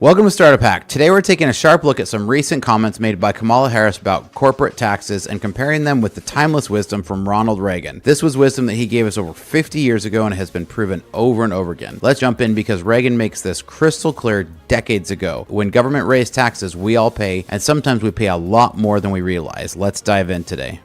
Welcome to Startup Hack. Today we're taking a sharp look at some recent comments made by Kamala Harris about corporate taxes and comparing them with the timeless wisdom from Ronald Reagan. This was wisdom that he gave us over 50 years ago and has been proven over and over again. Let's jump in because Reagan makes this crystal clear decades ago. When government raised taxes, we all pay, and sometimes we pay a lot more than we realize. Let's dive in today.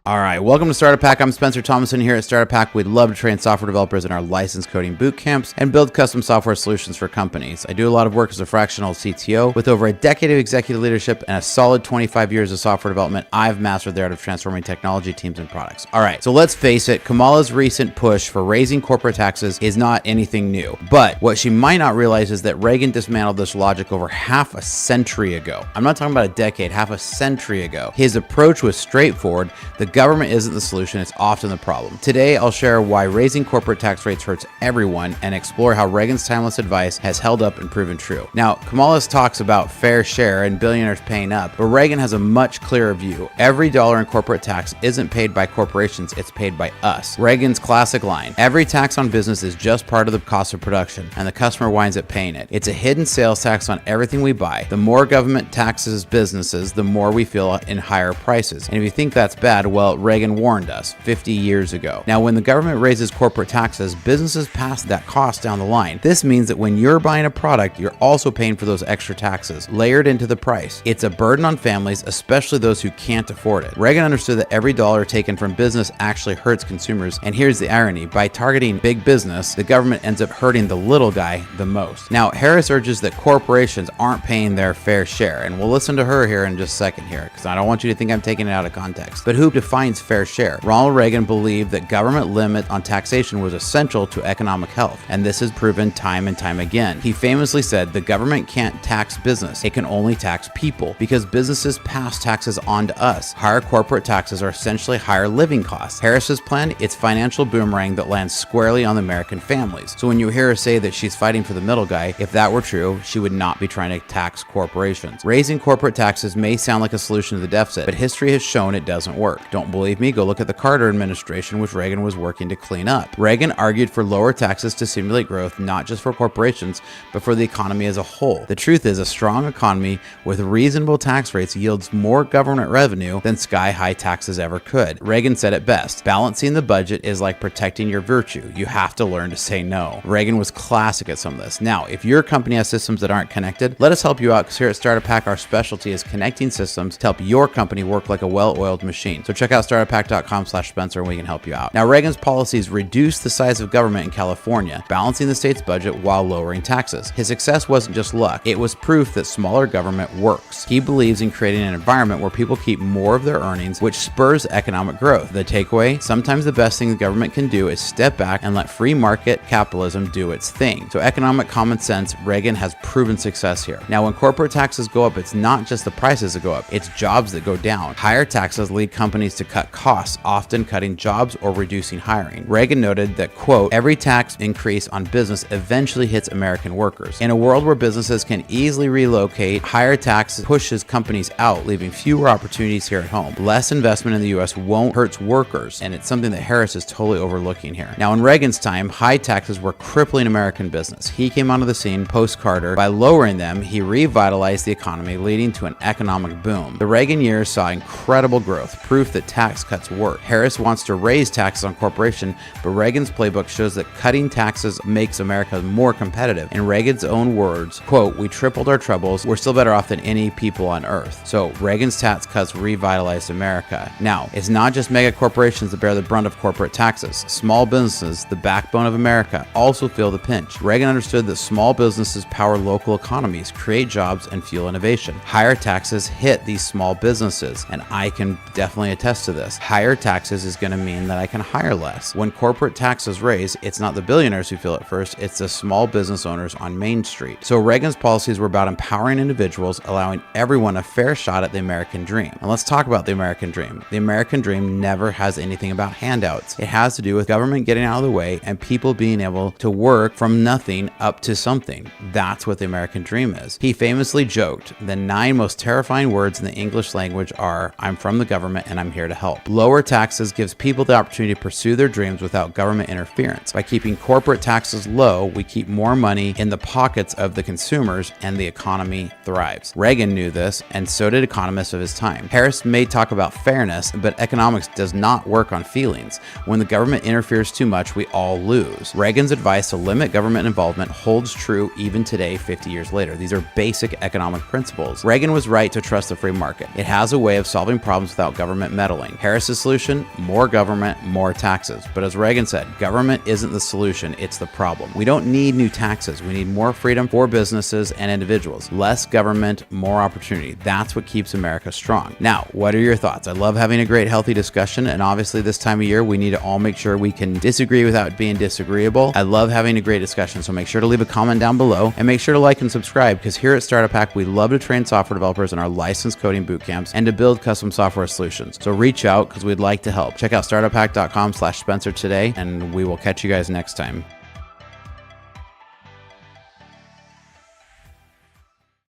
All right, welcome to Startup Hack. I'm Spencer Thomason here at Startup Hack. We'd love to train software developers in our license coding boot camps and build custom software solutions for companies. I do a lot of work as a fractional CTO. With over a decade of executive leadership and a solid 25 years of software development, I've mastered the art of transforming technology teams and products. All right, so let's face it, Kamala's recent push for raising corporate taxes is not anything new. But what she might not realize is that Reagan dismantled this logic over half a century ago. I'm not talking about a decade, half a century ago. His approach was straightforward. The government isn't the solution, it's often the problem. Today, I'll share why raising corporate tax rates hurts everyone and explore how Reagan's timeless advice has held up and proven true. Now, Kamala talks about fair share and billionaires paying up, but Reagan has a much clearer view. Every dollar in corporate tax isn't paid by corporations, it's paid by us. Reagan's classic line, every tax on business is just part of the cost of production, and the customer winds up paying it. It's a hidden sales tax on everything we buy. The more government taxes businesses, the more we feel in higher prices. And if you think that's bad, well, Reagan warned us 50 years ago. Now, when the government raises corporate taxes, businesses pass that cost down the line. This means that when you're buying a product, you're also paying for those extra taxes layered into the price. It's a burden on families, especially those who can't afford it. Reagan understood that every dollar taken from business actually hurts consumers. And here's the irony. By targeting big business, the government ends up hurting the little guy the most. Now, Harris urges that corporations aren't paying their fair share. And we'll listen to her here in just a second here, because I don't want you to think I'm taking it out of context. But who defines fair share? Ronald Reagan believed that government limit on taxation was essential to economic health, and this is proven time and time again. He famously said, the government can't tax business, it can only tax people, because businesses pass taxes on to us. Higher corporate taxes are essentially higher living costs. Harris's plan, it's financial boomerang that lands squarely on the American families. So when you hear her say that she's fighting for the middle guy, if that were true, she would not be trying to tax corporations. Raising corporate taxes may sound like a solution to the deficit, but history has shown it doesn't work. Don't believe me? Go look at the Carter administration, which Reagan was working to clean up. Reagan argued for lower taxes to stimulate growth, not just for corporations, but for the economy as a whole. The truth is, a strong economy with reasonable tax rates yields more government revenue than sky-high taxes ever could. Reagan said it best, balancing the budget is like protecting your virtue. You have to learn to say no. Reagan was classic at some of this. Now, if your company has systems that aren't connected, let us help you out, because here at Startup Hack, our specialty is connecting systems to help your company work like a well-oiled machine. So check out startuphack.com/Spencer and we can help you out. Now, Reagan's policies reduced the size of government in California, balancing the state's budget while lowering taxes. His success wasn't just luck, it was proof that smaller government works. He believes in creating an environment where people keep more of their earnings, which spurs economic growth. The takeaway, sometimes the best thing the government can do is step back and let free market capitalism do its thing. So economic common sense, Reagan has proven success here. Now, when corporate taxes go up, it's not just the prices that go up, it's jobs that go down. Higher taxes lead companies to cut costs, often cutting jobs or reducing hiring. Reagan noted that, quote, every tax increase on business eventually hits American workers. In a world where businesses can easily relocate, higher taxes pushes companies out, leaving fewer opportunities here at home. Less investment in the US won't hurt workers, and it's something that Harris is totally overlooking here. Now, in Reagan's time, high taxes were crippling American business. He came onto the scene post-Carter. By lowering them, he revitalized the economy, leading to an economic boom. The Reagan years saw incredible growth, proof that tax cuts work. Harris wants to raise taxes on corporations, but Reagan's playbook shows that cutting taxes makes America more competitive. In Reagan's own words, quote, we tripled our troubles, we're still better off than any people on earth. So Reagan's tax cuts revitalized America. Now, it's not just mega corporations that bear the brunt of corporate taxes. Small businesses, the backbone of America, also feel the pinch. Reagan understood that small businesses power local economies, create jobs, and fuel innovation. Higher taxes hit these small businesses, and I can definitely attest to this. Higher taxes is going to mean that I can hire less. When corporate taxes raise, it's not the billionaires who feel it first, it's the small business owners on Main Street. So Reagan's policies were about empowering individuals, allowing everyone a fair shot at the American dream. And let's talk about the American dream. The American dream never has anything about handouts. It has to do with government getting out of the way and people being able to work from nothing up to something. That's what the American dream is. He famously joked, the 9 most terrifying words in the English language are, I'm from the government and I'm here here to help. Lower taxes gives people the opportunity to pursue their dreams without government interference. By keeping corporate taxes low, we keep more money in the pockets of the consumers and the economy thrives. Reagan knew this, and so did economists of his time. Harris may talk about fairness, but economics does not work on feelings. When the government interferes too much, we all lose. Reagan's advice to limit government involvement holds true even today, 50 years later. These are basic economic principles. Reagan was right to trust the free market. It has a way of solving problems without government meddling. Harris's solution: more government, more taxes. But as Reagan said, government isn't the solution, it's the problem. We don't need new taxes. We need more freedom for businesses and individuals. Less government, more opportunity. That's what keeps America strong. Now, what are your thoughts? I love having a great, healthy discussion, and obviously this time of year, we need to all make sure we can disagree without being disagreeable. I love having a great discussion, so make sure to leave a comment down below, and make sure to like and subscribe, because here at Startup Hack, we love to train software developers in our licensed coding boot camps and to build custom software solutions. So reach out, because we'd like to help. Check out startuphack.com/Spencer today, and we will catch you guys next time.